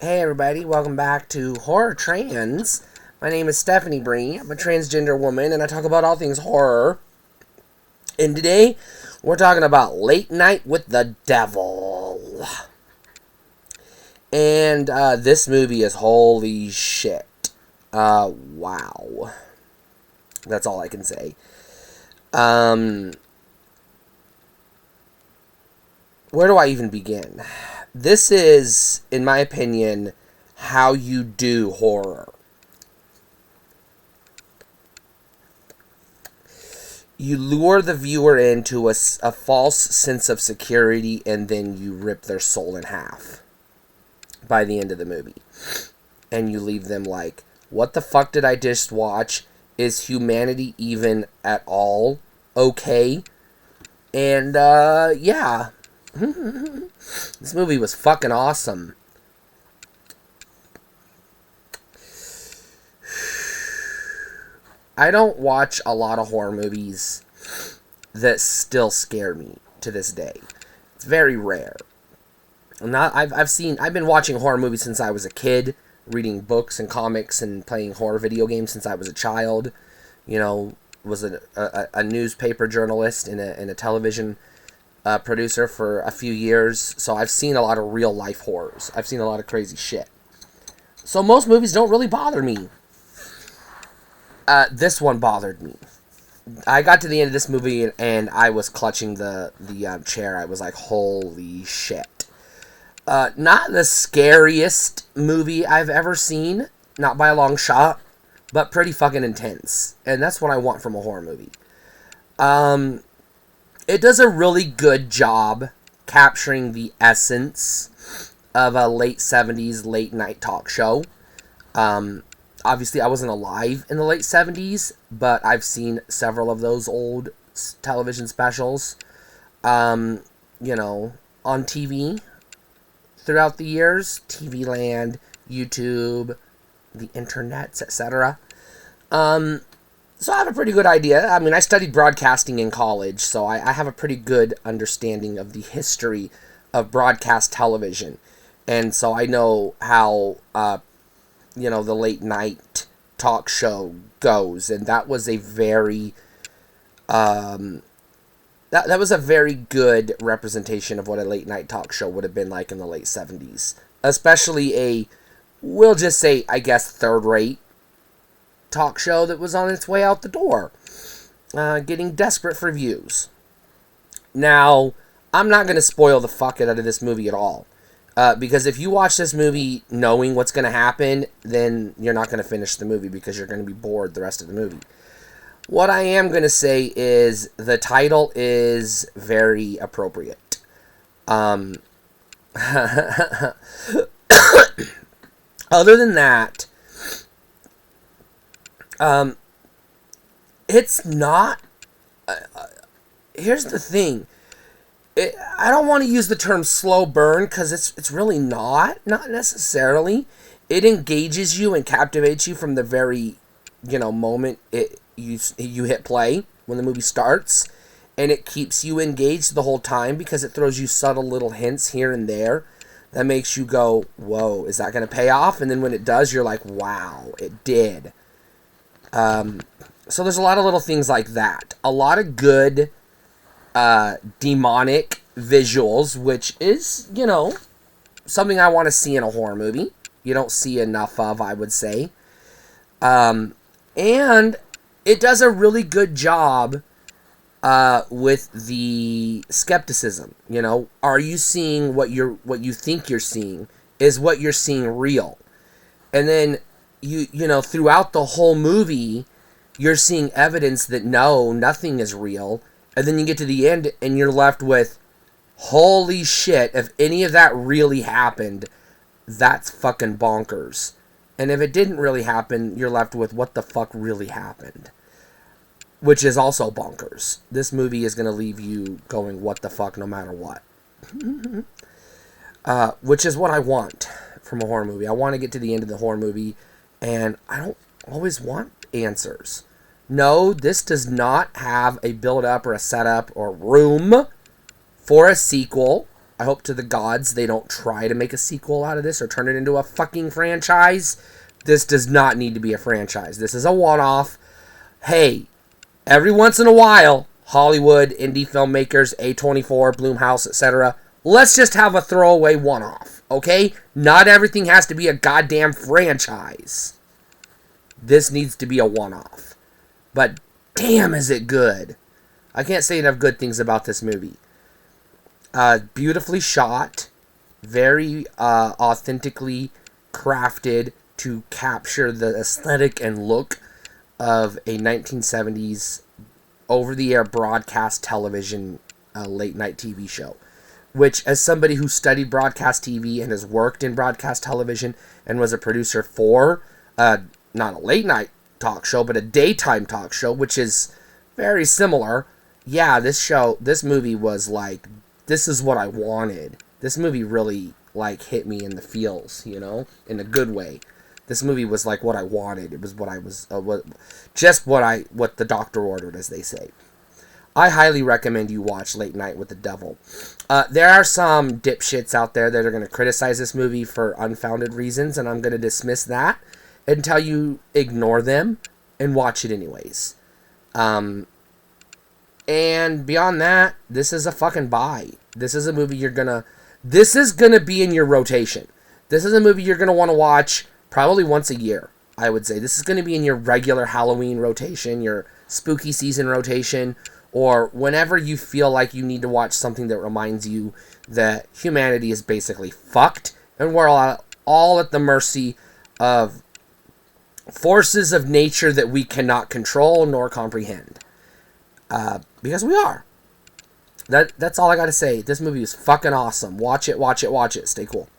Hey everybody, welcome back to Horror Trans. My name is Stephanie Bree. I'm a transgender woman and I talk about all things horror. And today we're talking about Late Night with the Devil. And this movie is holy shit. Wow. That's all I can say. Where do I even begin? This is, in my opinion, how you do horror. You lure the viewer into a false sense of security and then you rip their soul in half by the end of the movie. And you leave them like, what the fuck did I just watch? Is humanity even at all okay? And, yeah. This movie was fucking awesome. I don't watch a lot of horror movies that still scare me to this day. It's very rare. I've been watching horror movies since I was a kid, reading books and comics and playing horror video games since I was a child. Was a newspaper journalist and a television producer for a few years, so I've seen a lot of real life horrors. I've seen a lot of crazy shit. So most movies don't really bother me. This one bothered me. I got to the end of this movie and I was clutching the chair. I was like, holy shit. Not the scariest movie I've ever seen, not by a long shot, but pretty fucking intense. And that's what I want from a horror movie. It does a really good job capturing the essence of a late 70s late night talk show. Obviously, I wasn't alive in the late 70s, but I've seen several of those old television specials, on TV throughout the years. TV Land, YouTube, the internets, etc. So I have a pretty good idea. I mean, I studied broadcasting in college, so I have a pretty good understanding of the history of broadcast television. And so I know how, the late night talk show goes. And that was a very, that was a very good representation of what a late night talk show would have been like in the late 70s. Especially we'll just say, I guess, third-rate talk show that was on its way out the door, getting desperate for views. Now, I'm not going to spoil the fuck out of this movie at all, because if you watch this movie knowing what's going to happen, then you're not going to finish the movie because you're going to be bored the rest of the movie. What I am going to say is the title is very appropriate. Other than that, it's not, here's the thing. I don't want to use the term slow burn because it's really not necessarily. It engages you and captivates you from the very, moment you hit play when the movie starts, and it keeps you engaged the whole time because it throws you subtle little hints here and there that makes you go, whoa, is that going to pay off? And then when it does, you're like, wow, it did. So there's a lot of little things like that. A lot of good demonic visuals, which is, something I want to see in a horror movie. You don't see enough of, I would say. And it does a really good job with the skepticism. Are you seeing what you think you're seeing? Is what you're seeing real? And then throughout the whole movie, you're seeing evidence that no, nothing is real. And then you get to the end and you're left with, holy shit, if any of that really happened, that's fucking bonkers. And if it didn't really happen, you're left with what the fuck really happened. Which is also bonkers. This movie is going to leave you going, what the fuck, no matter what. Which is what I want from a horror movie. I want to get to the end of the horror movie, and I don't always want answers. No, this does not have a build-up or a setup or room for a sequel. I hope to the gods they don't try to make a sequel out of this or turn it into a fucking franchise. This does not need to be a franchise. This is a one-off. Hey, every once in a while, Hollywood, indie filmmakers, A24, Blumhouse, etc., let's just have a throwaway one-off, okay? Not everything has to be a goddamn franchise. This needs to be a one-off. But damn, is it good. I can't say enough good things about this movie. Beautifully shot, very authentically crafted to capture the aesthetic and look of a 1970s over-the-air broadcast television late-night TV show. Which, as somebody who studied broadcast TV and has worked in broadcast television and was a producer for, not a late-night talk show, but a daytime talk show, which is very similar. Yeah, this movie was like, this is what I wanted. This movie really, like, hit me in the feels, you know, in a good way. This movie was like what I wanted. It was what I was, what the doctor ordered, as they say. I highly recommend you watch Late Night with the Devil. There are some dipshits out there that are going to criticize this movie for unfounded reasons, and I'm going to dismiss that and tell you ignore them and watch it anyways. And beyond that, this is a fucking buy. This is a movie this is going to be in your rotation. This is a movie you're going to want to watch probably once a year, I would say. This is going to be in your regular Halloween rotation, your spooky season rotation, or whenever you feel like you need to watch something that reminds you that humanity is basically fucked and we're all at the mercy of forces of nature that we cannot control nor comprehend. Because we are. That's all I gotta say. This movie is fucking awesome. Watch it, watch it, watch it. Stay cool.